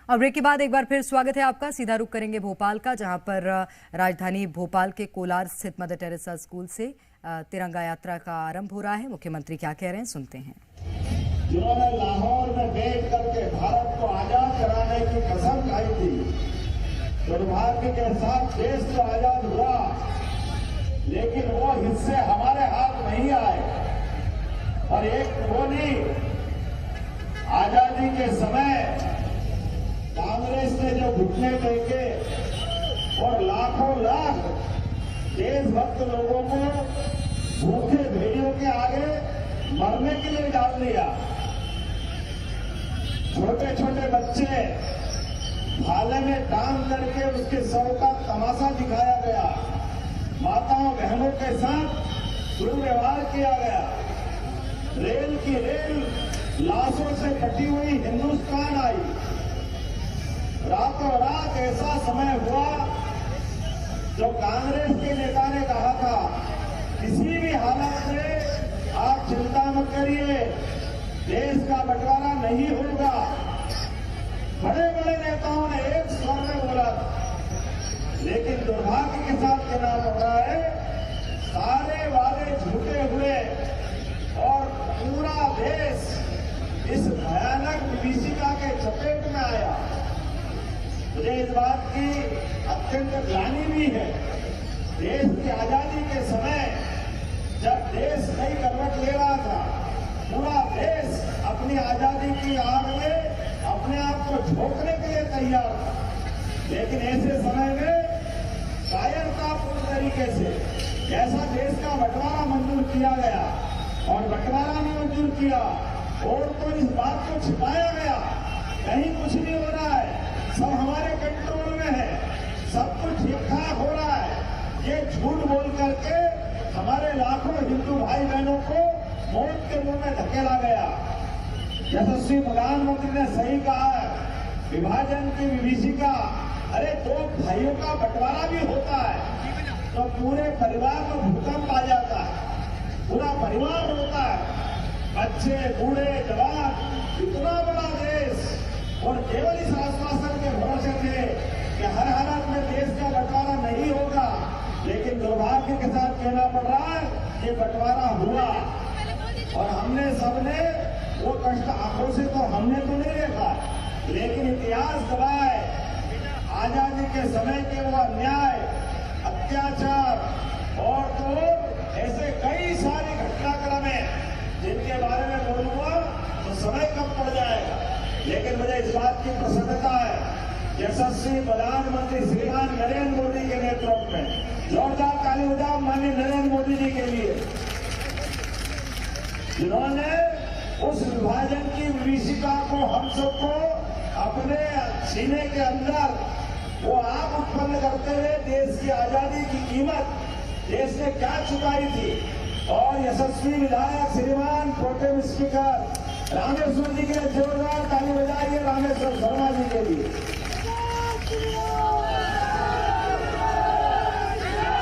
और ब्रेक के बाद एक बार फिर स्वागत है आपका। सीधा रुख करेंगे भोपाल का, जहां पर राजधानी भोपाल के कोलार स्थित मदर टेरेसा स्कूल से तिरंगा यात्रा का आरंभ हो रहा है। मुख्यमंत्री क्या कह रहे हैं, सुनते हैं। जिन्होंने लाहौर में बैठ करके भारत को आजाद कराने की कसम खाई थी, दुर्भाग्य के साथ देश तो आजाद हुआ, लेकिन वो हिस्से हमारे हाथ नहीं आए। और एक गोली आजादी के समय कांग्रेस ने जो घुटने टेके और लाखों लाख देशभक्त लोगों को भूखे भेड़ियों के आगे मरने के लिए डाल दिया। छोटे छोटे बच्चे भाले में टांग करके उसके शव का तमाशा दिखाया गया। माताओं बहनों के साथ दुर्व्यवहार किया गया। रेल की रेल लाशों से कटी हुई हिंदुस्तान आई। रातों रात ऐसा समय हुआ जो कांग्रेस के नेता ने कहा था, किसी भी हालत में आप चिंता मत करिए, देश का बंटवारा नहीं होगा। बड़े बड़े नेताओं ने एक स्वर में बोला था, लेकिन दुर्भाग्य के साथ कहना पड़ रहा है, सारे वादे झूठे हुए और पूरा देश इस भयानक विभीषिका के चपेट में आया। मुझे इस बात की अत्यंत ग्लानि भी है। देश की आजादी के समय जब देश नई करवट ले रहा था, पूरा देश अपनी आजादी की आग में अपने आप को झोंकने के लिए तैयार था, लेकिन ऐसे समय में कायरतापूर्ण तरीके से जैसा देश का बंटवारा मंजूर किया गया और बंटवारा नहीं मंजूर किया और तो इस बात को छिपाया गया, कहीं कुछ नहीं हो रहा है, सब हमारे कंट्रोल में है, सब कुछ ठीक ठाक हो रहा है। ये झूठ बोल करके हमारे लाखों हिंदू भाई बहनों को मौत के मुंह में धकेला गया। यशस्वी प्रधानमंत्री ने सही कहा है, विभाजन की विभीषिका, अरे दो भाइयों का बंटवारा भी होता है तो पूरे परिवार में भूकंप आ जाता है, पूरा परिवार होता है, बच्चे बूढ़े जवान, इतना बड़ा देश, और केवल इस आश्वासन के भरोसे थे कि हर हालत में देश का बंटवारा नहीं होगा, लेकिन दुर्भाग्य के साथ कहना पड़ रहा है कि बंटवारा हुआ। और हमने सबने वो कष्ट आंखों से तो हमने तो नहीं देखा, लेकिन इतिहास गवाह है, आजादी के समय के वो अन्याय, अत्याचार और तो ऐसे कई सारी घटनाक्रम है जिनके बारे में बोलूंगा तो समय कम पड़ जाएगा। लेकिन मुझे इस बात की प्रसन्नता है, यशस्वी प्रधानमंत्री श्रीमान नरेंद्र मोदी के नेतृत्व में, जोरदार ताली बजाओ माननीय नरेंद्र मोदी जी के लिए, जिन्होंने उस विभाजन की विभीषिका को हम सबको अपने सीने के अंदर वो आप उत्पन्न करते हुए देश की आजादी की कीमत देश ने क्या चुकाई थी। और यशस्वी विधायक श्रीमान प्रोटेम स्पीकर रामेश्वर जी के लिए जोरदार ताली बजाइए, रामेश्वर शर्मा जी के लिए।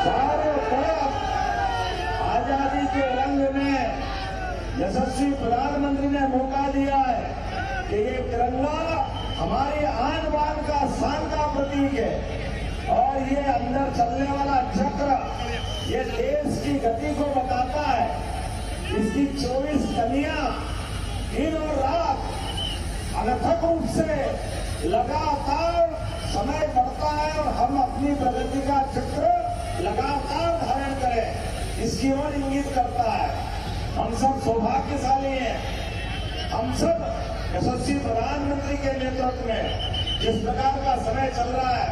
चारों तरफ आजादी के रंग में यशस्वी प्रधानमंत्री ने मौका दिया है कि ये तिरंगा हमारी आन बान का शान का प्रतीक है, और ये अंदर चलने वाला चक्र ये देश की गति को बताता है। इसकी 24 कलियां दिन और रात अनथक रूप से लगातार समय बढ़ता है और हम अपनी प्रगति का चक्र लगातार धारण करें, इसकी ओर इंगित करता है। हम सब सौभाग्यशाली हैं, हम सब यशस्वी प्रधानमंत्री के नेतृत्व में जिस प्रकार का समय चल रहा है,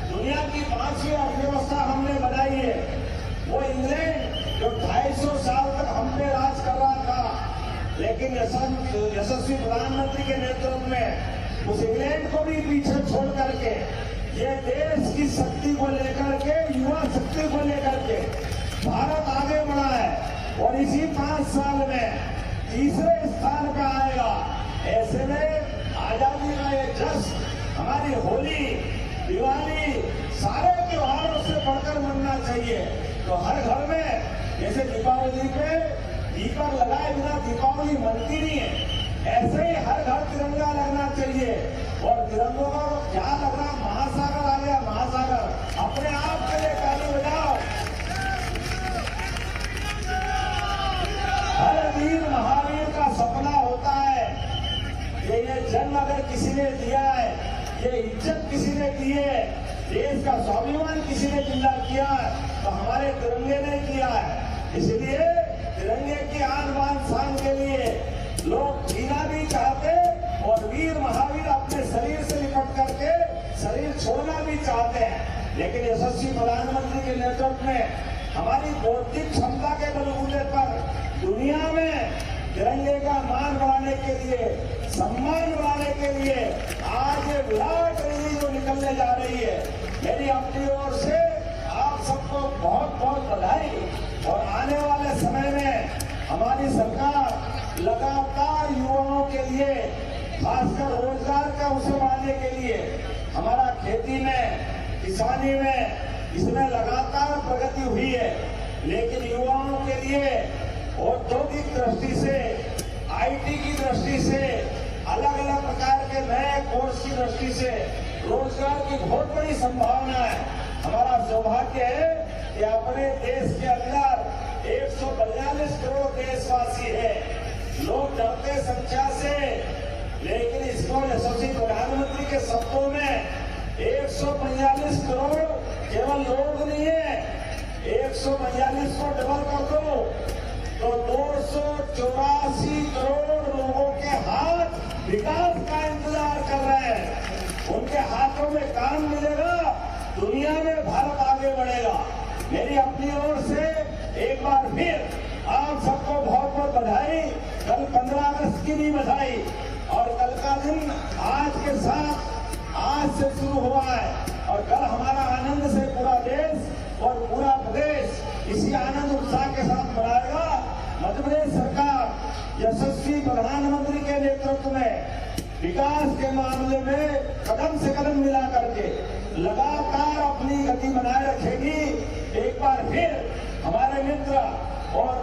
दुनिया की 5वीं अर्थव्यवस्था हमने बनाई है। वो इंग्लैंड जो 250 साल तक हम पे राज कर रहा था, लेकिन यशस्वी प्रधानमंत्री के नेतृत्व में उस इंग्लैंड को भी पीछे छोड़ करके ये देश की शक्ति को लेकर के, युवा शक्ति को लेकर के भारत आगे बढ़ा है और इसी 5 साल में तीसरे स्थान पर आएगा। ऐसे में आजादी का ये जश्न, हमारी होली, दिवाली, सारे त्योहारों से बढ़कर मनना चाहिए। तो हर घर में जैसे दीपावली पे दीपक लगाए बिना दीपावली मनती नहीं है, ऐसे ही हर घर तिरंगा लगना चाहिए। और तिरंगों का क्या लग रहा, महासागर आ गया, महासागर। अपने आप के लिए ताली बजाओ। हर वीर महावीर का सपना होता है कि ये जन्म अगर किसी ने दिया है, ये इज्जत किसी ने दी है, देश का स्वाभिमान किसी ने जिंदा किया है, तो हमारे तिरंगे ने किया है। इसलिए तिरंगे की आन बान शान के लिए लोग जीना भी चाहते और वीर महावीर अपने शरीर से निपट करके शरीर छोड़ना भी चाहते हैं। लेकिन यशस्वी प्रधानमंत्री के नेतृत्व में हमारी बौद्धिक क्षमता के बलबूते पर दुनिया में तिरंगे का मान बढ़ाने के लिए, सम्मान बढ़ाने के लिए आज ये विराट रैली जो निकलने जा रही है, मेरी अपनी ओर से आप सबको बहुत बहुत बधाई। और आने वाले समय में हमारी सरकार लगातार युवाओं के लिए, खासकर रोजगार का अवसर बढ़ाने के लिए, हमारा खेती में, किसानी में, इसमें लगातार प्रगति हुई है। लेकिन युवाओं के लिए औद्योगिक दृष्टि से, आईटी की दृष्टि से, अलग अलग प्रकार के नए कोर्स की दृष्टि से रोजगार की बहुत बड़ी संभावना है। हमारा सौभाग्य है कि अपने देश के अंदर 142 करोड़ देशवासी है। लोग डरते संख्या से, लेकिन इसको यशस्वी प्रधानमंत्री के शब्दों में 142 करोड़ केवल लोग नहीं है, 142 को डबल कर दो तो 284 करोड़ लोगों के हाथ विकास का इंतजार कर रहे हैं। उनके हाथों में काम मिलेगा, दुनिया में भारत आगे बढ़ेगा। मेरी अपनी ओर से एक बार फिर आप सबको बहुत बहुत बधाई। कल 15 अगस्त की भी बधाई। और कल का दिन आज के साथ आज से शुरू हुआ है और कल हमारा आनंद से पूरा देश और पूरा प्रदेश इसी आनंद उत्साह के साथ मनाएगा। मध्य प्रदेश सरकार यशस्वी प्रधानमंत्री के नेतृत्व में विकास के मामले में कदम से कदम मिला करके लगातार अपनी गति बनाए रखेगी। एक बार फिर हमारे मित्र और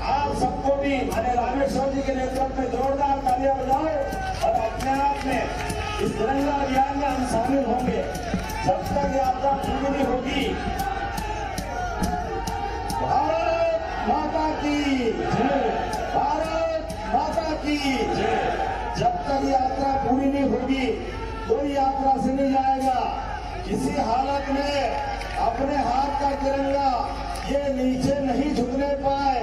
आप सबको भी माननीय रामेश्वर जी के नेतृत्व में जोरदार तालियां बजाओ और अपने आप में इस तिरंगा अभियान में हम शामिल होंगे। जब तक यात्रा पूरी नहीं होगी, भारत माता की जय, भारत माता की जय। जब तक यात्रा पूरी नहीं होगी, कोई यात्रा से नहीं जाएगा। किसी हालत में अपने हाथ का तिरंगा ये नीचे नहीं झुकने पाए,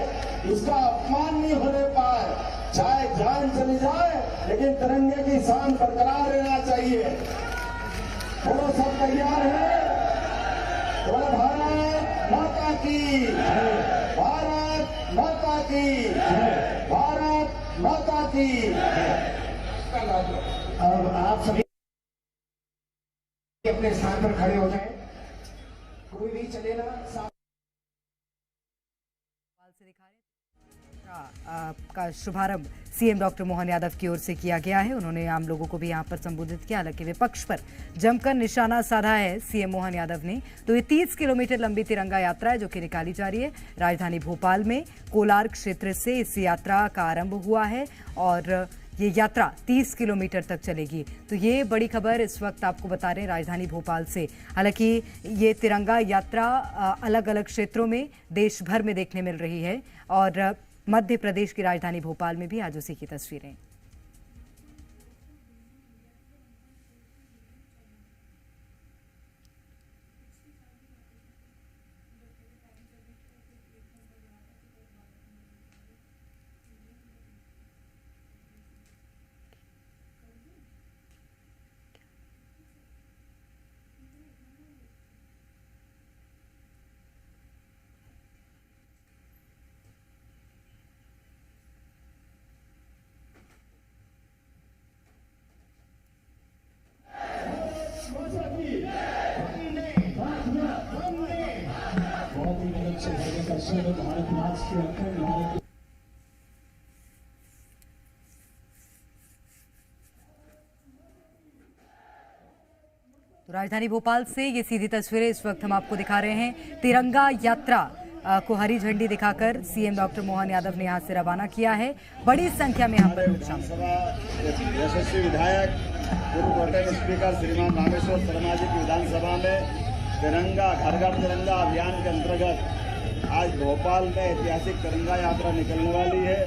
इसका अपमान नहीं होने पाए, चाहे जान चली जाए, लेकिन तिरंगे की शान बरकरार रहना चाहिए। बोलो सब तैयार है? बोलो भारत माता की जय, भारत माता की जय, भारत माता की जय। अब आप सभी अपने स्थान पर खड़े हो जाएं। कोई भी चले ना साथ से दिखा रहे का शुभारंभ सीएम डॉक्टर मोहन यादव की ओर से किया गया है। उन्होंने आम लोगों को भी यहां पर संबोधित किया। हालांकि विपक्ष पर जमकर निशाना साधा है सीएम मोहन यादव ने। तो ये 30 किलोमीटर लंबी तिरंगा यात्रा है जो कि निकाली जा रही है। राजधानी भोपाल में कोलार क्षेत्र से इस यात्रा का आरंभ हुआ है और ये यात्रा 30 किलोमीटर तक चलेगी। तो ये बड़ी खबर इस वक्त आपको बता रहे हैं राजधानी भोपाल से। हालांकि ये तिरंगा यात्रा अलग अलग क्षेत्रों में देश भर में देखने मिल रही है और मध्य प्रदेश की राजधानी भोपाल में भी आज उसी की तस्वीरें। भारत माता की जय। तो राजधानी भोपाल से ये सीधी तस्वीरें इस वक्त हम आपको दिखा रहे हैं। तिरंगा यात्रा को हरी झंडी दिखाकर सीएम डॉक्टर मोहन यादव ने यहां से रवाना किया है। बड़ी संख्या में यहां पर लोग शामिल। विधानसभा यशस्वी विधायक पूर्व प्रोटेम स्पीकर श्रीमान रामेश्वर शर्मा जी की विधानसभा में तिरंगा घर घर तिरंगा अभियान के अंतर्गत आज भोपाल में ऐतिहासिक तिरंगा यात्रा निकलने वाली है।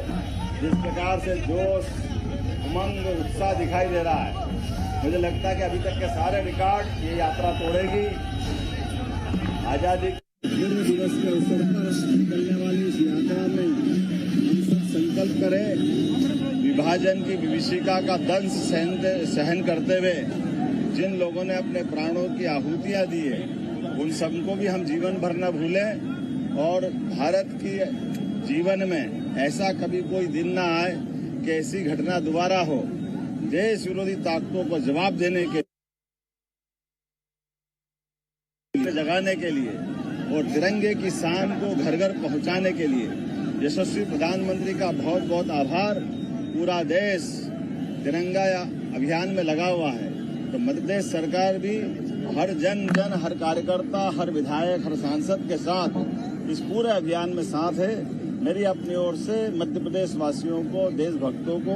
जिस प्रकार से जोश उमंग उत्साह दिखाई दे रहा है, मुझे लगता है कि अभी तक के सारे रिकॉर्ड ये यात्रा तोड़ेगी। आजादी पूर्व दिवस के अवसर पर निकलने वाली इस यात्रा में हम सब संकल्प करें विभाजन की विभीषिका का दंश सहन करते हुए जिन लोगों ने अपने प्राणों की आहुतियां दी है, उन सबको भी हम जीवन भर न भूलें और भारत की जीवन में ऐसा कभी कोई दिन न आए कि ऐसी घटना दोबारा हो। देश विरोधी ताकतों को जवाब देने के जगाने के लिए और तिरंगे की शान को घर घर पहुंचाने के लिए यशस्वी प्रधानमंत्री का बहुत बहुत आभार। पूरा देश तिरंगा अभियान में लगा हुआ है, तो मध्य प्रदेश सरकार भी हर जन हर कार्यकर्ता, हर विधायक, हर सांसद के साथ इस पूरे अभियान में साथ है। मेरी अपनी ओर से मध्य प्रदेश वासियों को, देशभक्तों को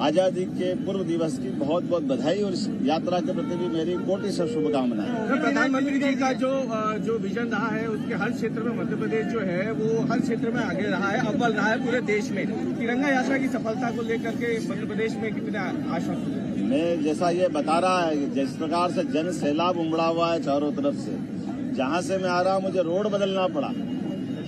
आजादी के पूर्व दिवस की बहुत बहुत बधाई और इस यात्रा के प्रति भी मेरी कोटि से शुभकामनाएं। प्रधानमंत्री जी का जो विजन रहा है, उसके हर क्षेत्र में मध्य प्रदेश जो है वो हर क्षेत्र में आगे रहा है, अव्वल रहा है पूरे देश में। तिरंगा यात्रा की सफलता को लेकर के मध्य प्रदेश में कितना आश्वस्त है? मैं जैसा ये बता रहा है, जिस प्रकार से जन सैलाब उमड़ा हुआ है चारों तरफ से, जहाँ से मैं आ रहा हूँ मुझे रोड बदलना पड़ा।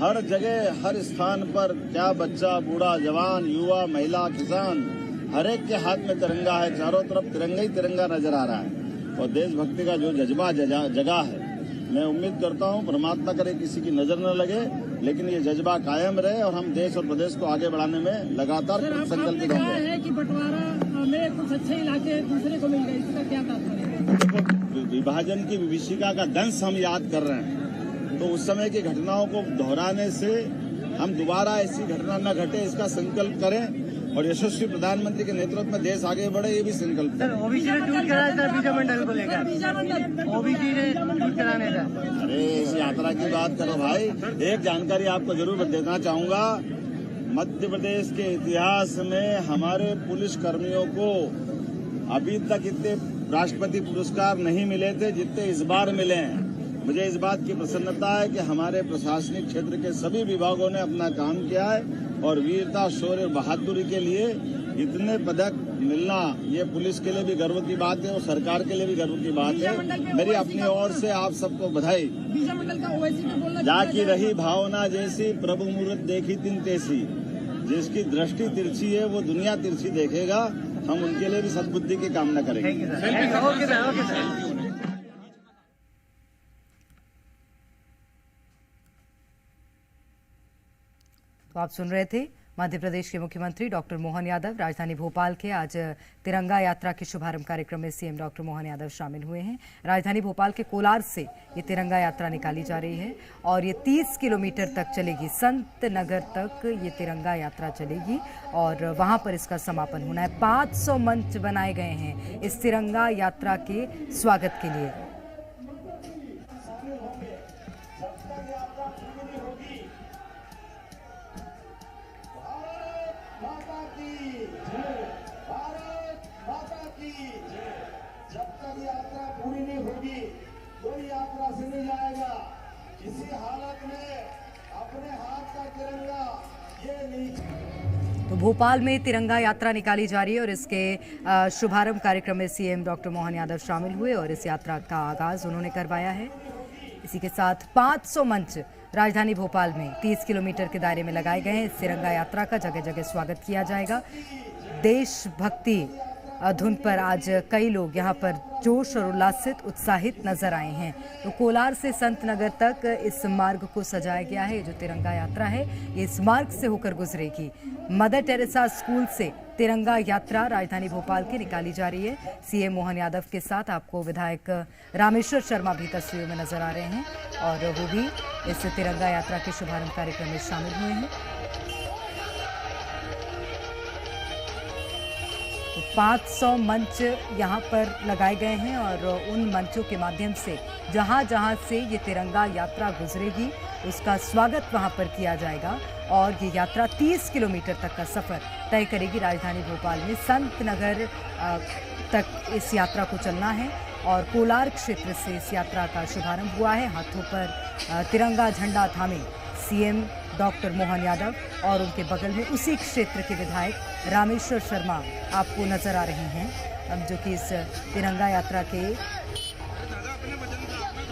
हर जगह हर स्थान पर क्या बच्चा, बूढ़ा, जवान, युवा, महिला, किसान, हर एक के हाथ में तिरंगा है। चारों तरफ तिरंगा ही तिरंगा नजर आ रहा है और देशभक्ति का जो जज्बा जगह है, मैं उम्मीद करता हूँ परमात्मा करे किसी की नजर न लगे, लेकिन ये जज्बा कायम रहे और हम देश और प्रदेश को आगे बढ़ाने में लगातार संकल्पित होंगे। कि बंटवारा में कुछ अच्छे इलाके दूसरे को मिल गए, इसका क्या तात्पर्य? विभाजन की विभीषिका का दंश हम याद कर रहे हैं, तो उस समय की घटनाओं को दोहराने से हम दोबारा ऐसी घटना न घटे, इसका संकल्प करें और यशस्वी प्रधानमंत्री के नेतृत्व में देश आगे बढ़े, ये भी संकल्प है। ओबीसी ने ट्वीट कराया था बीजा मंडल को लेकर, ओबीसी ने ट्वीट कराने था। अरे इस यात्रा की बात करो भाई, एक जानकारी आपको जरूर देना चाहूंगा। मध्य प्रदेश के इतिहास में हमारे पुलिस कर्मियों को अभी तक इतने राष्ट्रपति पुरस्कार नहीं मिले थे जितने इस बार मिले हैं। मुझे इस बात की प्रसन्नता है कि हमारे प्रशासनिक क्षेत्र के सभी विभागों ने अपना काम किया है और वीरता, शौर्य, बहादुरी के लिए इतने पदक मिलना ये पुलिस के लिए भी गर्व की बात है और सरकार के लिए भी गर्व की बात है। मेरी अपनी ओर से आप सबको बधाई। जाकी रही भावना जैसी, प्रभु मूर्त देखी तिन तैसी। जिसकी दृष्टि तिरछी है वो दुनिया तिरछी देखेगा। हम उनके लिए भी सद्बुद्धि की कामना करेंगे। तो आप सुन रहे थे मध्य प्रदेश के मुख्यमंत्री डॉक्टर मोहन यादव। राजधानी भोपाल के आज तिरंगा यात्रा के शुभारंभ कार्यक्रम में सीएम डॉक्टर मोहन यादव शामिल हुए हैं। राजधानी भोपाल के कोलार से ये तिरंगा यात्रा निकाली जा रही है और ये 30 किलोमीटर तक चलेगी। संत नगर तक ये तिरंगा यात्रा चलेगी और वहां पर इसका समापन होना है। 500 मंच बनाए गए हैं इस तिरंगा यात्रा के स्वागत के लिए। जब तक यात्रा पूरी नहीं होगी कोई यात्रा से नहीं जाएगा। किसी हालत में अपने हाथ का तिरंगा ये नहीं। तो भोपाल में तिरंगा यात्रा निकाली जा रही है और इसके शुभारंभ कार्यक्रम में सीएम डॉक्टर मोहन यादव शामिल हुए और इस यात्रा का आगाज उन्होंने करवाया है। इसी के साथ 500 मंच राजधानी भोपाल में 30 किलोमीटर के दायरे में लगाए गए हैं। इस तिरंगा यात्रा का जगह जगह स्वागत किया जाएगा। देशभक्ति धुन पर आज कई लोग यहाँ पर जोश और उल्लास से उत्साहित नजर आए हैं। तो कोलार से संत नगर तक इस मार्ग को सजाया गया है। जो तिरंगा यात्रा है ये इस मार्ग से होकर गुजरेगी। मदर टेरेसा स्कूल से तिरंगा यात्रा राजधानी भोपाल की निकाली जा रही है। सीएम मोहन यादव के साथ आपको विधायक रामेश्वर शर्मा भी तस्वीरों में नजर आ रहे हैं और वो भी इस तिरंगा यात्रा के शुभारंभ कार्यक्रम में शामिल हुए हैं। तो 500 मंच यहाँ पर लगाए गए हैं और उन मंचों के माध्यम से जहाँ जहाँ से ये तिरंगा यात्रा गुजरेगी उसका स्वागत वहाँ पर किया जाएगा और ये यात्रा 30 किलोमीटर तक का सफ़र तय करेगी। राजधानी भोपाल में संत नगर तक इस यात्रा को चलना है और कोलार क्षेत्र से इस यात्रा का शुभारंभ हुआ है। हाथों पर तिरंगा झंडा थामे सीएम डॉक्टर मोहन यादव और उनके बगल में उसी क्षेत्र के विधायक रामेश्वर शर्मा आपको नजर आ रहे हैं, अब जो कि इस तिरंगा यात्रा के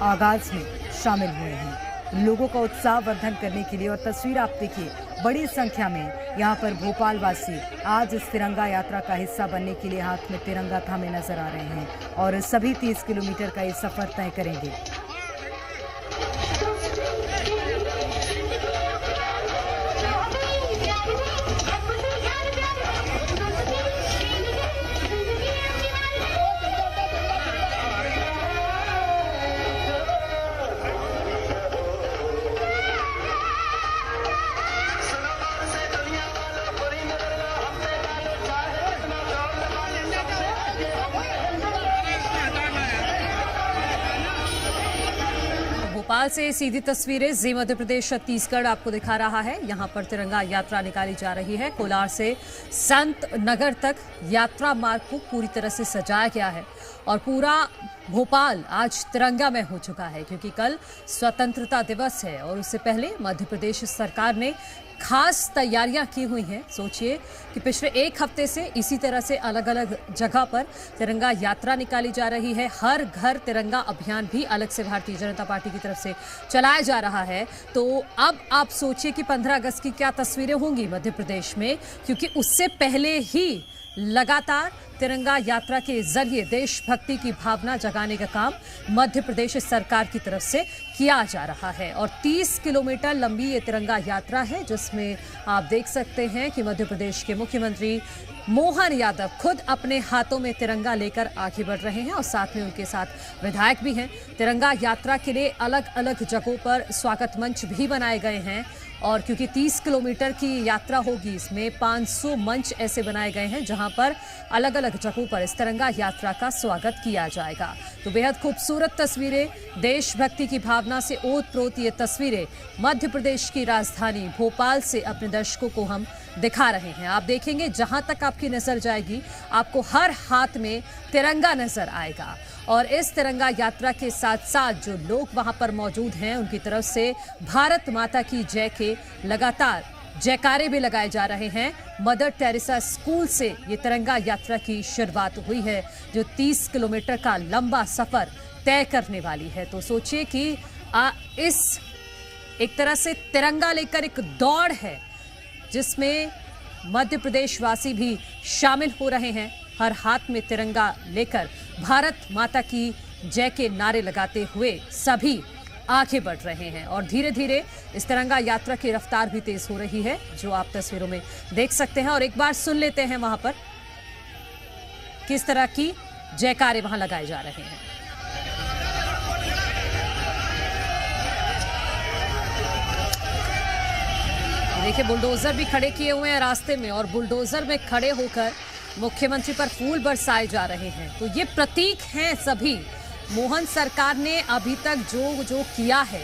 आगाज में शामिल हुए हैं। लोगों का उत्साह वर्धन करने के लिए और तस्वीर आप देखिए, बड़ी संख्या में यहाँ पर भोपाल वासी आज इस तिरंगा यात्रा का हिस्सा बनने के लिए हाथ में तिरंगा थामे नजर आ रहे हैं और सभी 30 किलोमीटर का ये सफर तय करेंगे। भोपाल से सीधी तस्वीरें जी मध्य प्रदेश छत्तीसगढ़ आपको दिखा रहा है। यहाँ पर तिरंगा यात्रा निकाली जा रही है। कोलार से संत नगर तक यात्रा मार्ग को पूरी तरह से सजाया गया है और पूरा भोपाल आज तिरंगा में हो चुका है क्योंकि कल स्वतंत्रता दिवस है और उससे पहले मध्य प्रदेश सरकार ने खास तैयारियां की हुई हैं। सोचिए कि पिछले एक हफ्ते से इसी तरह से अलग अलग जगह पर तिरंगा यात्रा निकाली जा रही है। हर घर तिरंगा अभियान भी अलग से भारतीय जनता पार्टी की तरफ से चलाया जा रहा है। तो अब आप सोचिए कि 15 अगस्त की क्या तस्वीरें होंगी मध्य प्रदेश में, क्योंकि उससे पहले ही लगातार तिरंगा यात्रा के जरिए देशभक्ति की भावना जगाने का काम मध्य प्रदेश सरकार की तरफ से किया जा रहा है और 30 किलोमीटर लंबी ये तिरंगा यात्रा है जिसमें आप देख सकते हैं कि मध्य प्रदेश के मुख्यमंत्री मोहन यादव खुद अपने हाथों में तिरंगा लेकर आगे बढ़ रहे हैं और साथ में उनके साथ विधायक भी हैं। तिरंगा यात्रा के लिए अलग अलग जगहों पर स्वागत मंच भी बनाए गए हैं और क्योंकि 30 किलोमीटर की यात्रा होगी इसमें 500 मंच ऐसे बनाए गए हैं जहां पर अलग अलग जगहों पर इस तिरंगा यात्रा का स्वागत किया जाएगा। तो बेहद खूबसूरत तस्वीरें, देशभक्ति की भावना से ओत-प्रोत ये तस्वीरें मध्य प्रदेश की राजधानी भोपाल से अपने दर्शकों को हम दिखा रहे हैं। आप देखेंगे जहां तक आपकी नजर जाएगी आपको हर हाथ में तिरंगा नजर आएगा और इस तिरंगा यात्रा के साथ साथ जो लोग वहां पर मौजूद हैं उनकी तरफ से भारत माता की जय के लगातार जयकारे भी लगाए जा रहे हैं। मदर टेरेसा स्कूल से ये तिरंगा यात्रा की शुरुआत हुई है जो 30 किलोमीटर का लंबा सफर तय करने वाली है। तो सोचिए कि इस एक तरह से तिरंगा लेकर एक दौड़ है जिसमें मध्य प्रदेश वासी भी शामिल हो रहे हैं। हर हाथ में तिरंगा लेकर भारत माता की जय के नारे लगाते हुए सभी आगे बढ़ रहे हैं और धीरे धीरे इस तिरंगा यात्रा की रफ्तार भी तेज हो रही है जो आप तस्वीरों में देख सकते हैं। और एक बार सुन लेते हैं वहां पर किस तरह की जयकारे वहां लगाए जा रहे हैं। देखिए बुलडोजर भी खड़े किए हुए हैं रास्ते में और बुलडोजर में खड़े होकर मुख्यमंत्री पर फूल बरसाए जा रहे हैं। तो ये प्रतीक हैं सभी। मोहन सरकार ने अभी तक जो किया है,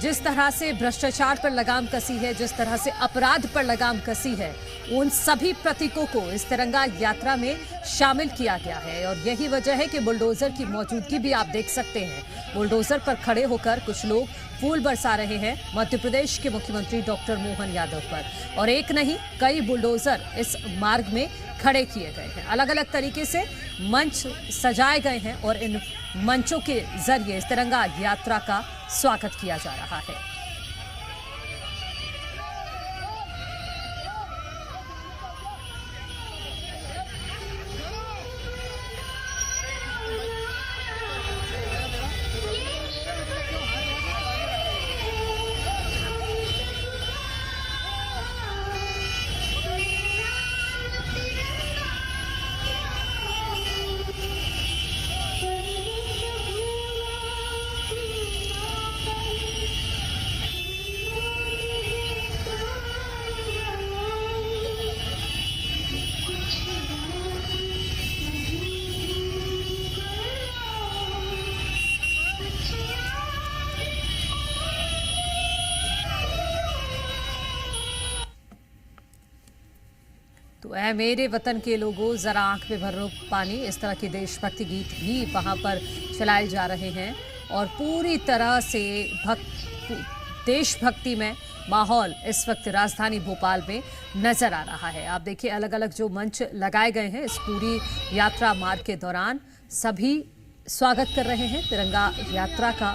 जिस तरह से भ्रष्टाचार पर लगाम कसी है, जिस तरह से अपराध पर लगाम कसी है, उन सभी प्रतीकों को इस तिरंगा यात्रा में शामिल किया गया है और यही वजह है कि बुलडोजर की मौजूदगी भी आप देख सकते हैं। बुलडोजर पर खड़े होकर कुछ लोग फूल बरसा रहे हैं मध्य प्रदेश के मुख्यमंत्री डॉक्टर मोहन यादव पर और एक नहीं कई बुलडोजर इस मार्ग में खड़े किए गए हैं। अलग अलग तरीके से मंच सजाए गए हैं और इन मंचों के जरिए इस तिरंगा यात्रा का स्वागत किया जा रहा है। तो ऐ मेरे वतन के लोगों जरा आंख में भरो पानी, इस तरह के देशभक्ति गीत भी वहां पर चलाए जा रहे हैं और पूरी तरह से देशभक्ति में माहौल इस वक्त राजधानी भोपाल में नजर आ रहा है। आप देखिए अलग अलग जो मंच लगाए गए हैं इस पूरी यात्रा मार्ग के दौरान सभी स्वागत कर रहे हैं तिरंगा यात्रा का।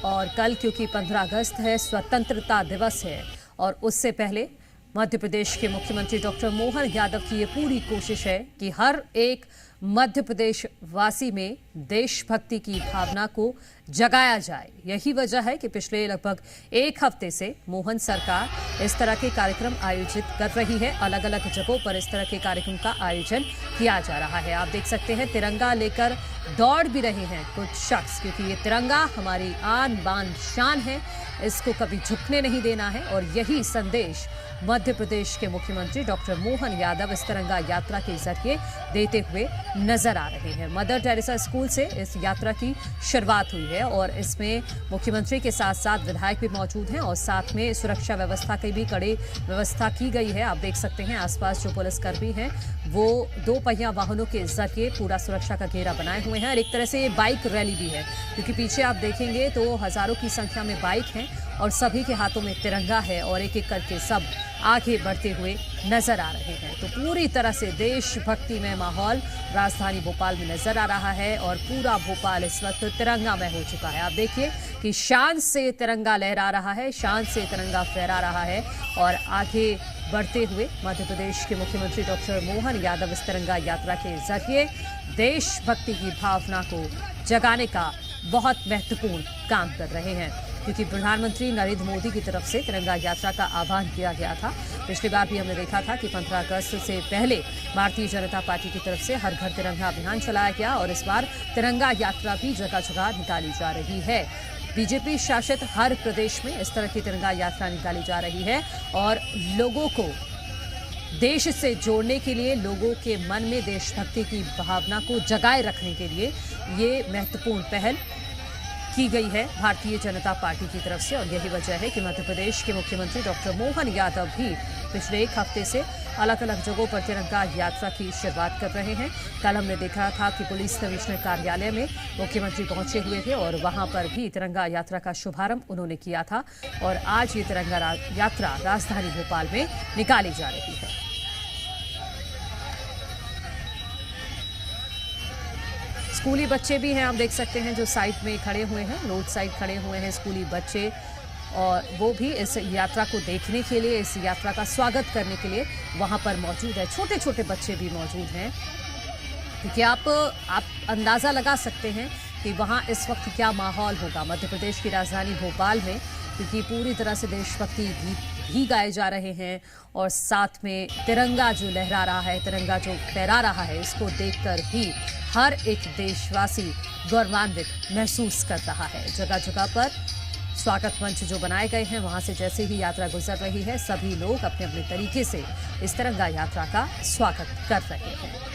और कल क्योंकि 15 अगस्त है, स्वतंत्रता दिवस है और उससे पहले मध्य प्रदेश के मुख्यमंत्री डॉक्टर मोहन यादव की ये पूरी कोशिश है कि हर एक मध्य प्रदेश वासी में देशभक्ति की भावना को जगाया जाए। यही वजह है कि पिछले लगभग एक हफ्ते से मोहन सरकार इस तरह के कार्यक्रम आयोजित कर रही है। अलग अलग जगहों पर इस तरह के कार्यक्रम का आयोजन किया जा रहा है। आप देख सकते हैं तिरंगा लेकर दौड़ भी रहे हैं कुछ शख्स, क्योंकि ये तिरंगा हमारी आन बान शान है, इसको कभी झुकने नहीं देना है। और यही संदेश मध्य प्रदेश के मुख्यमंत्री डॉक्टर मोहन यादव इस तिरंगा यात्रा के जरिए देते हुए नजर आ रहे हैं। मदर टेरेसा स्कूल से इस यात्रा की शुरुआत हुई है और इसमें मुख्यमंत्री के साथ साथ विधायक भी मौजूद हैं और साथ में सुरक्षा व्यवस्था की भी कड़ी व्यवस्था की गई है। आप देख सकते हैं आसपास जो पुलिसकर्मी हैं वो 2 पहिया वाहनों के जरिए पूरा सुरक्षा का घेरा बनाए हुए हैं। और एक तरह से ये बाइक रैली भी है, क्योंकि पीछे आप देखेंगे तो हजारों की संख्या में बाइक हैं और सभी के हाथों में तिरंगा है और एक एक करके सब आगे बढ़ते हुए नजर आ रहे हैं। तो पूरी तरह से देशभक्ति में माहौल राजधानी भोपाल में नजर आ रहा है और पूरा भोपाल इस वक्त तिरंगामय हो चुका है। आप देखिए कि शान से तिरंगा लहरा रहा है, शान से तिरंगा फहरा रहा है और आगे बढ़ते हुए मध्य प्रदेश के मुख्यमंत्री डॉक्टर मोहन यादव इस तिरंगा यात्रा के जरिए देशभक्ति की भावना को जगाने का बहुत महत्वपूर्ण काम कर रहे हैं। क्योंकि प्रधानमंत्री नरेंद्र मोदी की तरफ से तिरंगा यात्रा का आह्वान किया गया था। पिछली बार भी हमने देखा था कि 15 अगस्त से पहले भारतीय जनता पार्टी की तरफ से हर घर तिरंगा अभियान चलाया गया और इस बार तिरंगा यात्रा भी जगह जगह निकाली जा रही है। बीजेपी शासित हर प्रदेश में इस तरह की तिरंगा यात्रा निकाली जा रही है और लोगों को देश से जोड़ने के लिए, लोगों के मन में देशभक्ति की भावना को जगाए रखने के लिए ये महत्वपूर्ण पहल की गई है भारतीय जनता पार्टी की तरफ से। और यही वजह है कि मध्य प्रदेश के मुख्यमंत्री डॉक्टर मोहन यादव भी पिछले एक हफ्ते से अलग अलग जगहों पर तिरंगा यात्रा की शुरुआत कर रहे हैं। कल हमने देखा था कि पुलिस कमिश्नर कार्यालय में मुख्यमंत्री पहुंचे हुए थे और वहां पर भी तिरंगा यात्रा का शुभारंभ उन्होंने किया था और आज ये तिरंगा यात्रा राजधानी भोपाल में निकाली जा रही है। स्कूली बच्चे भी हैं, आप देख सकते हैं जो साइड में खड़े हुए हैं, रोड साइड खड़े हुए हैं स्कूली बच्चे और वो भी इस यात्रा को देखने के लिए, इस यात्रा का स्वागत करने के लिए वहां पर मौजूद है। छोटे छोटे बच्चे भी मौजूद हैं, क्योंकि आप अंदाज़ा लगा सकते हैं कि वहां इस वक्त क्या माहौल होगा मध्य प्रदेश की राजधानी भोपाल में, क्योंकि पूरी तरह से देशभक्ति गीत भी गाए जा रहे हैं और साथ में तिरंगा जो लहरा रहा है, तिरंगा जो फहरा रहा है, इसको देखकर भी हर एक देशवासी गौरवान्वित महसूस कर रहा है। जगह जगह पर स्वागत मंच जो बनाए गए हैं वहां से जैसे ही यात्रा गुजर रही है सभी लोग अपने अपने तरीके से इस तिरंगा यात्रा का स्वागत कर रहे हैं।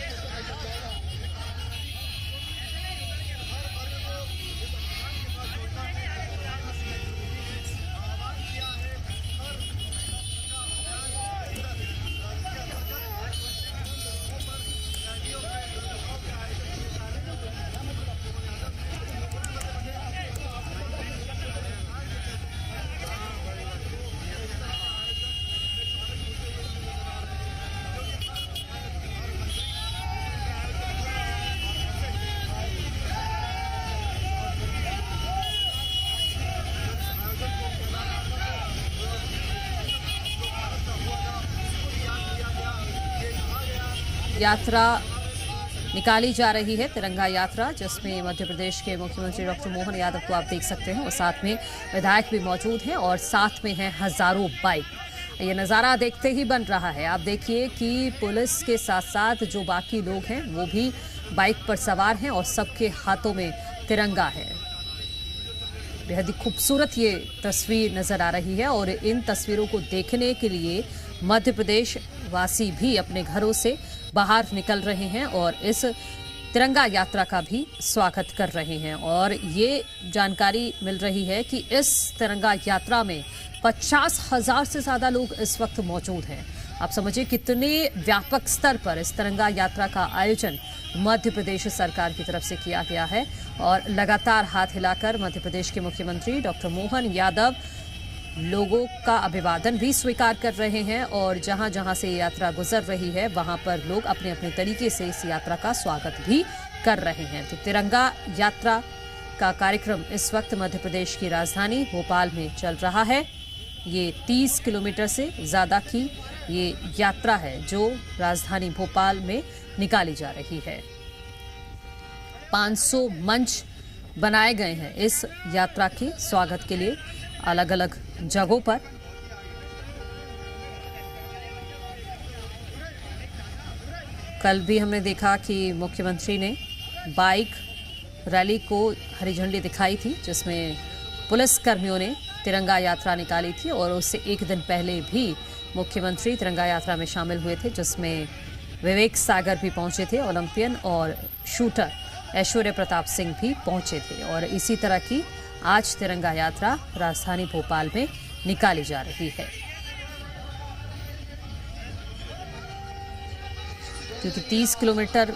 यात्रा निकाली जा रही है, तिरंगा यात्रा, जिसमें मध्य प्रदेश के मुख्यमंत्री डॉक्टर मोहन यादव को आप देख सकते हैं और साथ में विधायक भी मौजूद हैं और साथ में हैं हजारों बाइक। ये नज़ारा देखते ही बन रहा है। आप देखिए कि पुलिस के साथ साथ जो बाकी लोग हैं वो भी बाइक पर सवार हैं और सबके हाथों में तिरंगा है। बेहद ही खूबसूरत ये तस्वीर नज़र आ रही है और इन तस्वीरों को देखने के लिए मध्य प्रदेश वासी भी अपने घरों से बाहर निकल रहे हैं और इस तिरंगा यात्रा का भी स्वागत कर रहे हैं। और ये जानकारी मिल रही है कि इस तिरंगा यात्रा में 50,000 से ज़्यादा लोग इस वक्त मौजूद हैं आप समझिए कितने व्यापक स्तर पर इस तिरंगा यात्रा का आयोजन मध्य प्रदेश सरकार की तरफ से किया गया है और लगातार हाथ हिलाकर मध्य प्रदेश के मुख्यमंत्री डॉक्टर मोहन यादव लोगों का अभिवादन भी स्वीकार कर रहे हैं और जहां जहां से ये यात्रा गुजर रही है वहां पर लोग अपने अपने तरीके से इस यात्रा का स्वागत भी कर रहे हैं। तो तिरंगा यात्रा का कार्यक्रम इस वक्त मध्य प्रदेश की राजधानी भोपाल में चल रहा है। ये 30 किलोमीटर से ज़्यादा की ये यात्रा है जो राजधानी भोपाल में निकाली जा रही है। 500 मंच बनाए गए हैं इस यात्रा के स्वागत के लिए अलग अलग जगहों पर। कल भी हमने देखा कि मुख्यमंत्री ने बाइक रैली को हरी झंडी दिखाई थी जिसमें पुलिस कर्मियों ने तिरंगा यात्रा निकाली थी और उससे एक दिन पहले भी मुख्यमंत्री तिरंगा यात्रा में शामिल हुए थे जिसमें विवेक सागर भी पहुंचे थे, ओलंपियन और शूटर ऐश्वर्य प्रताप सिंह भी पहुंचे थे और इसी तरह की आज तिरंगा यात्रा राजधानी भोपाल में निकाली जा रही है। क्योंकि 30 किलोमीटर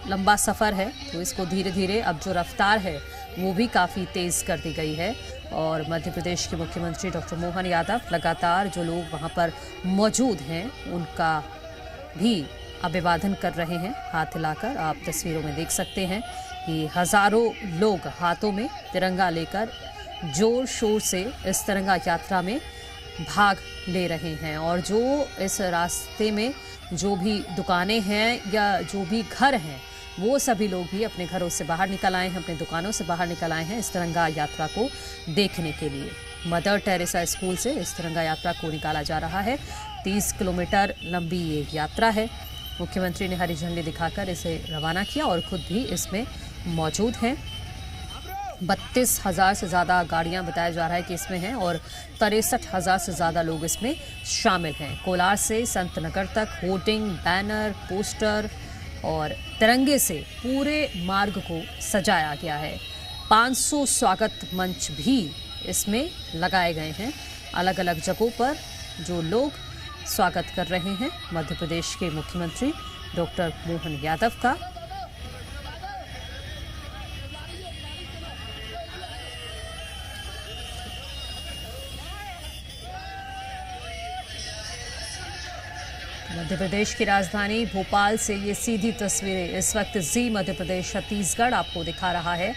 लंबा सफ़र है तो इसको धीरे धीरे अब जो रफ्तार है वो भी काफ़ी तेज़ कर दी गई है और मध्य प्रदेश के मुख्यमंत्री डॉक्टर मोहन यादव लगातार जो लोग वहाँ पर मौजूद हैं उनका भी अभिवादन कर रहे हैं हाथ हिलाकर। आप तस्वीरों में देख सकते हैं कि हज़ारों लोग हाथों में तिरंगा लेकर जोर शोर से इस तिरंगा यात्रा में भाग ले रहे हैं और जो इस रास्ते में जो भी दुकानें हैं या जो भी घर हैं वो सभी लोग भी अपने घरों से बाहर निकल आए हैं, अपने दुकानों से बाहर निकल आए हैं इस तिरंगा यात्रा को देखने के लिए। मदर टेरेसा स्कूल से इस तिरंगा यात्रा को निकाला जा रहा है। 30 किलोमीटर लंबी ये यात्रा है। मुख्यमंत्री ने हरी झंडी दिखाकर इसे रवाना किया और खुद भी इसमें मौजूद हैं। 32,000 से ज़्यादा गाड़ियां बताया जा रहा है कि इसमें हैं और 63,000 से ज़्यादा लोग इसमें शामिल हैं। कोलार से संत नगर तक होर्डिंग, बैनर, पोस्टर और तिरंगे से पूरे मार्ग को सजाया गया है। 500 स्वागत मंच भी इसमें लगाए गए हैं अलग अलग जगहों पर जो लोग स्वागत कर रहे हैं मध्य प्रदेश के मुख्यमंत्री डॉक्टर मोहन यादव का। मध्य प्रदेश की राजधानी भोपाल से ये सीधी तस्वीरें इस वक्त जी मध्य प्रदेश छत्तीसगढ़ आपको दिखा रहा है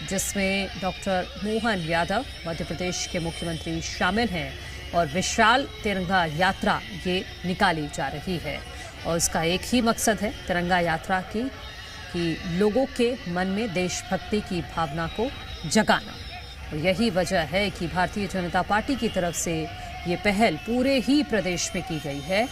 जिसमें डॉक्टर मोहन यादव मध्य प्रदेश के मुख्यमंत्री शामिल हैं और विशाल तिरंगा यात्रा ये निकाली जा रही है और उसका एक ही मकसद है तिरंगा यात्रा की कि लोगों के मन में देशभक्ति की भावना को जगाना। और यही वजह है कि भारतीय जनता पार्टी की तरफ से ये पहल पूरे ही प्रदेश में की गई है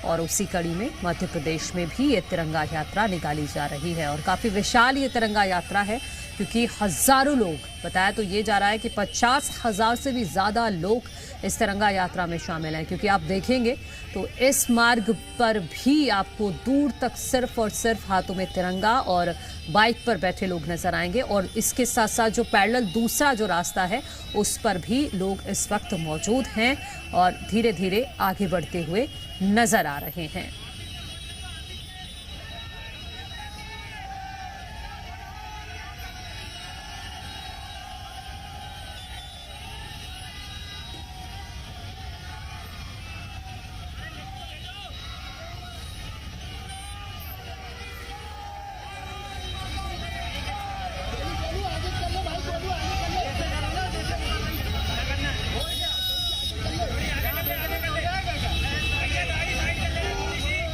और उसी कड़ी में मध्य प्रदेश में भी ये तिरंगा यात्रा निकाली जा रही है और काफ़ी विशाल ये तिरंगा यात्रा है क्योंकि हज़ारों लोग, बताया तो ये जा रहा है कि 50,000 से भी ज़्यादा लोग इस तिरंगा यात्रा में शामिल हैं। क्योंकि आप देखेंगे तो इस मार्ग पर भी आपको दूर तक सिर्फ और सिर्फ हाथों में तिरंगा और बाइक पर बैठे लोग नजर आएंगे और इसके साथ साथ जो पैरेलल दूसरा जो रास्ता है उस पर भी लोग इस वक्त मौजूद हैं और धीरे धीरे आगे बढ़ते हुए नजर आ रहे हैं।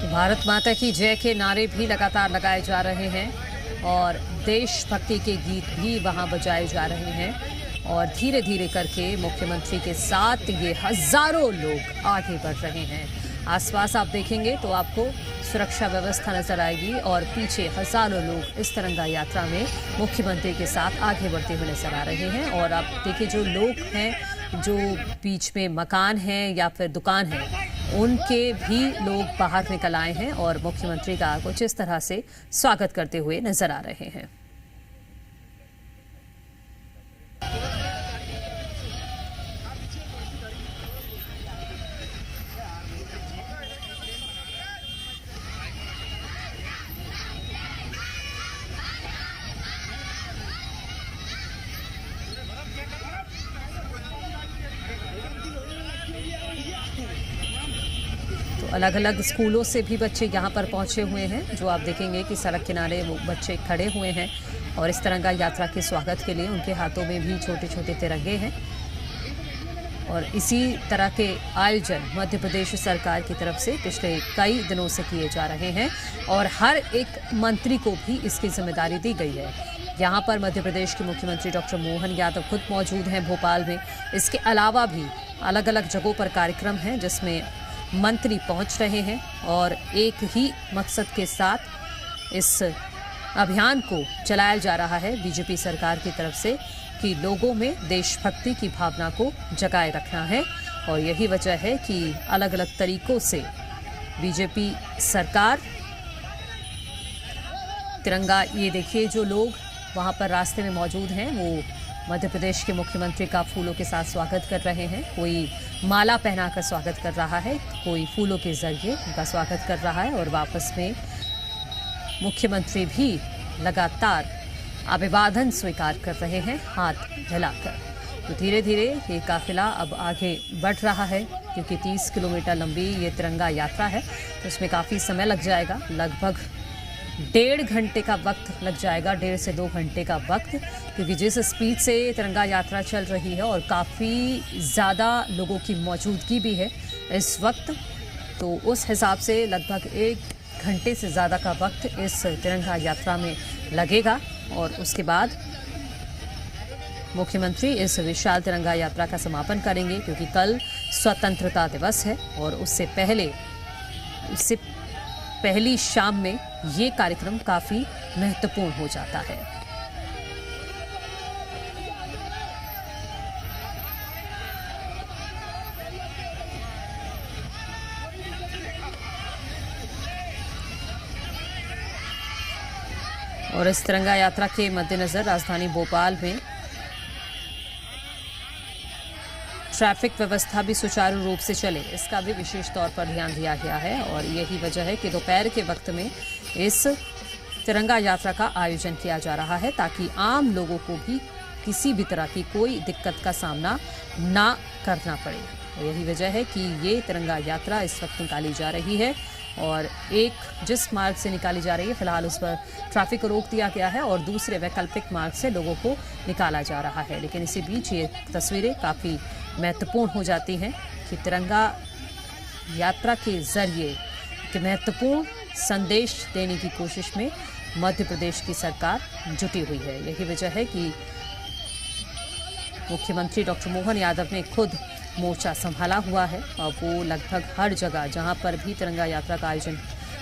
भारत माता की जय के नारे भी लगातार लगाए जा रहे हैं और देशभक्ति के गीत भी वहां बजाए जा रहे हैं और धीरे धीरे करके मुख्यमंत्री के साथ ये हजारों लोग आगे बढ़ रहे हैं। आसपास आप देखेंगे तो आपको सुरक्षा व्यवस्था नजर आएगी और पीछे हजारों लोग इस तिरंगा यात्रा में मुख्यमंत्री के साथ आगे बढ़ते हुए नजर आ रहे हैं। और आप देखिए जो लोग हैं जो बीच में मकान हैं या फिर दुकान है उनके भी लोग बाहर निकल आए हैं और मुख्यमंत्री का कुछ इस तरह से स्वागत करते हुए नजर आ रहे हैं। अलग अलग स्कूलों से भी बच्चे यहाँ पर पहुँचे हुए हैं, जो आप देखेंगे कि सड़क किनारे वो बच्चे खड़े हुए हैं और इस तिरंगा यात्रा के स्वागत के लिए उनके हाथों में भी छोटे छोटे तिरंगे हैं। और इसी तरह के आयोजन मध्य प्रदेश सरकार की तरफ से पिछले कई दिनों से किए जा रहे हैं और हर एक मंत्री को भी इसकी जिम्मेदारी दी गई है। यहाँ पर मध्य प्रदेश के मुख्यमंत्री डॉक्टर मोहन यादव खुद मौजूद हैं भोपाल में। इसके अलावा भी अलग अलग जगहों पर कार्यक्रम हैं जिसमें मंत्री पहुँच रहे हैं और एक ही मकसद के साथ इस अभियान को चलाया जा रहा है बीजेपी सरकार की तरफ से कि लोगों में देशभक्ति की भावना को जगाए रखना है। और यही वजह है कि अलग अलग तरीकों से बीजेपी सरकार तिरंगा, ये देखिए जो लोग वहाँ पर रास्ते में मौजूद हैं वो मध्य प्रदेश के मुख्यमंत्री का फूलों के साथ स्वागत कर रहे हैं। कोई माला पहनाकर स्वागत कर रहा है, कोई फूलों के जरिए उनका स्वागत कर रहा है और वापस में मुख्यमंत्री भी लगातार अभिवादन स्वीकार कर रहे हैं हाथ हिलाकर। तो धीरे धीरे ये काफिला अब आगे बढ़ रहा है क्योंकि 30 किलोमीटर लंबी ये तिरंगा यात्रा है, तो इसमें काफ़ी समय लग जाएगा। लगभग 1.5 घंटे का वक्त लग जाएगा, 1.5 से 2 घंटे का वक्त, क्योंकि जिस स्पीड से तिरंगा यात्रा चल रही है और काफ़ी ज़्यादा लोगों की मौजूदगी भी है इस वक्त, तो उस हिसाब से लगभग 1 घंटे से ज़्यादा का वक्त इस तिरंगा यात्रा में लगेगा। और उसके बाद मुख्यमंत्री इस विशाल तिरंगा यात्रा का समापन करेंगे क्योंकि कल स्वतंत्रता दिवस है और उससे पहली शाम में ये कार्यक्रम काफ़ी महत्वपूर्ण हो जाता है। और इस तिरंगा यात्रा के मद्देनजर राजधानी भोपाल में ट्रैफिक व्यवस्था भी सुचारू रूप से चले, इसका भी विशेष तौर पर ध्यान दिया गया है। और यही वजह है कि दोपहर के वक्त में इस तिरंगा यात्रा का आयोजन किया जा रहा है ताकि आम लोगों को भी किसी भी तरह की कोई दिक्कत का सामना ना करना पड़े। और यही वजह है कि ये तिरंगा यात्रा इस वक्त निकाली जा रही है और एक जिस मार्ग से निकाली जा रही है फिलहाल उस पर ट्रैफिक को रोक दिया गया है और दूसरे वैकल्पिक मार्ग से लोगों को निकाला जा रहा है। लेकिन इसी बीच ये तस्वीरें काफ़ी महत्वपूर्ण हो जाती हैं कि तिरंगा यात्रा के जरिए एक महत्वपूर्ण संदेश देने की कोशिश में मध्य प्रदेश की सरकार जुटी हुई है। यही वजह है कि मुख्यमंत्री डॉक्टर मोहन यादव ने खुद मोर्चा संभाला हुआ है और वो लगभग हर जगह जहां पर भी तिरंगा यात्रा का आयोजन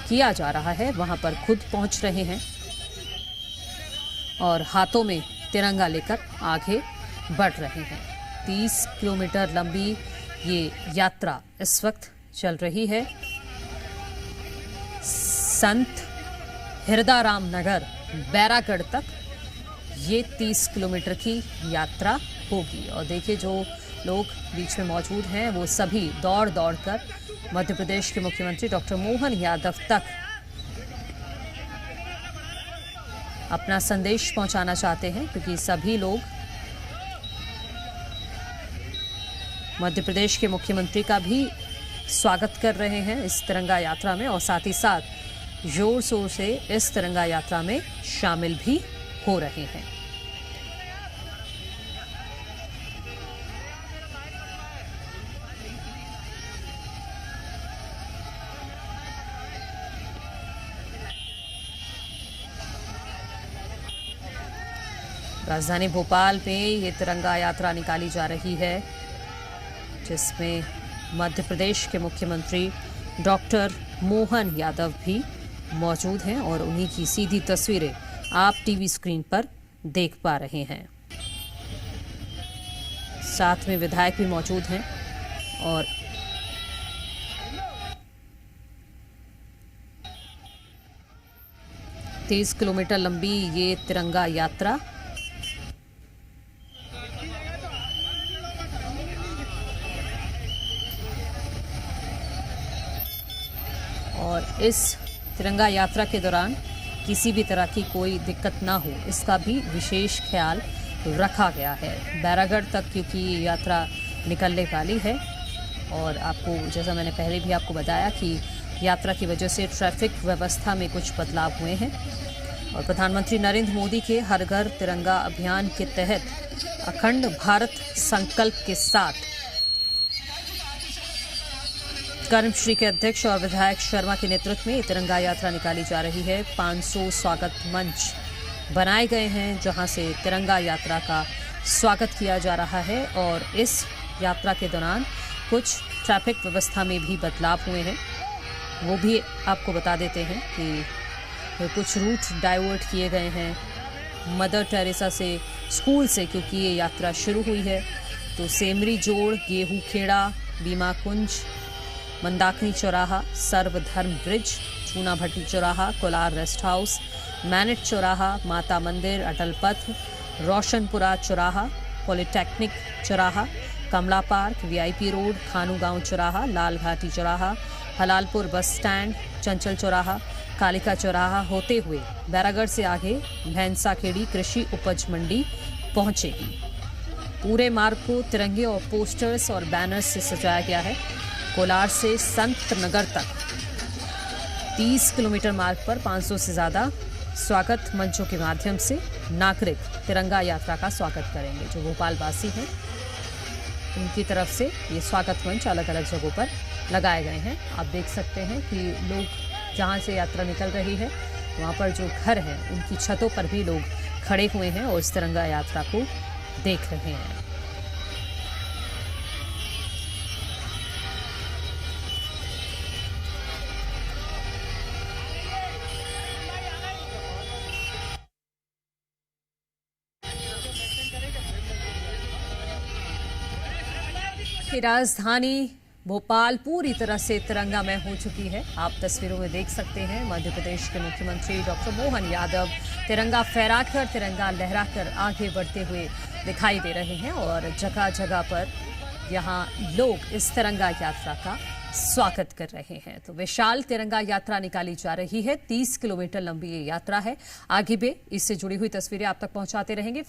किया जा रहा है वहां पर खुद पहुंच रहे हैं और हाथों में तिरंगा लेकर आगे बढ़ रहे हैं। 30 किलोमीटर लंबी ये यात्रा इस वक्त चल रही है। संत हिरदाराम नगर बैरागढ़ तक ये 30 किलोमीटर की यात्रा होगी। और देखिए जो लोग बीच में मौजूद हैं वो सभी दौड़ दौड़ कर मध्य प्रदेश के मुख्यमंत्री डॉक्टर मोहन यादव तक अपना संदेश पहुंचाना चाहते हैं क्योंकि सभी लोग मध्य प्रदेश के मुख्यमंत्री का भी स्वागत कर रहे हैं इस तिरंगा यात्रा में और साथ ही साथ जोर शोर से इस तिरंगा यात्रा में शामिल भी हो रहे हैं। राजधानी भोपाल में ये तिरंगा यात्रा निकाली जा रही है जिसमें मध्य प्रदेश के मुख्यमंत्री डॉक्टर मोहन यादव भी मौजूद हैं और उन्हीं की सीधी तस्वीरें आप टीवी स्क्रीन पर देख पा रहे हैं। साथ में विधायक भी मौजूद हैं और तीस किलोमीटर लंबी ये तिरंगा यात्रा और इस तिरंगा यात्रा के दौरान किसी भी तरह की कोई दिक्कत ना हो इसका भी विशेष ख्याल रखा गया है। बैरागढ़ तक क्योंकि ये यात्रा निकलने वाली है और आपको, जैसा मैंने पहले भी आपको बताया कि यात्रा की वजह से ट्रैफिक व्यवस्था में कुछ बदलाव हुए हैं। और प्रधानमंत्री नरेंद्र मोदी के हर घर तिरंगा अभियान के तहत अखंड भारत संकल्प के साथ कर्मश्री के अध्यक्ष और विधायक शर्मा के नेतृत्व में तिरंगा यात्रा निकाली जा रही है। 500 स्वागत मंच बनाए गए हैं जहां से तिरंगा यात्रा का स्वागत किया जा रहा है। और इस यात्रा के दौरान कुछ ट्रैफिक व्यवस्था में भी बदलाव हुए हैं, वो भी आपको बता देते हैं कि कुछ रूट डाइवर्ट किए गए हैं मदर टेरेसा से स्कूल से, क्योंकि ये यात्रा शुरू हुई है। तो सेमरी जोड़, गेहूं खेड़ा, बीमा कुंज, मंदाकिनी चौराहा, सर्वधर्म ब्रिज, चूना भट्टी चौराहा, कोलार रेस्ट हाउस, मैनेट चौराहा, माता मंदिर, अटल पथ, रोशनपुरा चौराहा, पॉलिटेक्निक चौराहा, कमला पार्क, वीआईपी रोड, खानू गांव चौराहा, लाल घाटी चौराहा, हलालपुर बस स्टैंड, चंचल चौराहा, कालिका चौराहा होते हुए बैरागढ़ से आगे भैंसा खेड़ी कृषि उपज मंडी पहुंचेगी। पूरे मार्ग को तिरंगे और पोस्टर्स और बैनर्स से सजाया गया है। कोलार से संत नगर तक 30 किलोमीटर मार्ग पर 500 से ज़्यादा स्वागत मंचों के माध्यम से नागरिक तिरंगा यात्रा का स्वागत करेंगे। जो भोपाल वासी हैं उनकी तरफ से ये स्वागत मंच अलग अलग जगहों पर लगाए गए हैं। आप देख सकते हैं कि लोग जहाँ से यात्रा निकल रही है वहाँ पर जो घर हैं उनकी छतों पर भी लोग खड़े हुए हैं और इस तिरंगा यात्रा को देख रहे हैं। की राजधानी भोपाल पूरी तरह से तिरंगामय हो चुकी है। आप तस्वीरों में देख सकते हैं मध्य प्रदेश के मुख्यमंत्री डॉक्टर मोहन यादव तिरंगा फहराकर, तिरंगा लहराकर आगे बढ़ते हुए दिखाई दे रहे हैं और जगह जगह पर यहां लोग इस तिरंगा यात्रा का स्वागत कर रहे हैं। तो विशाल तिरंगा यात्रा निकाली जा रही है। 30 किलोमीटर लंबी ये यात्रा है। आगे भी इससे जुड़ी हुई तस्वीरें आप तक पहुंचाते रहेंगे।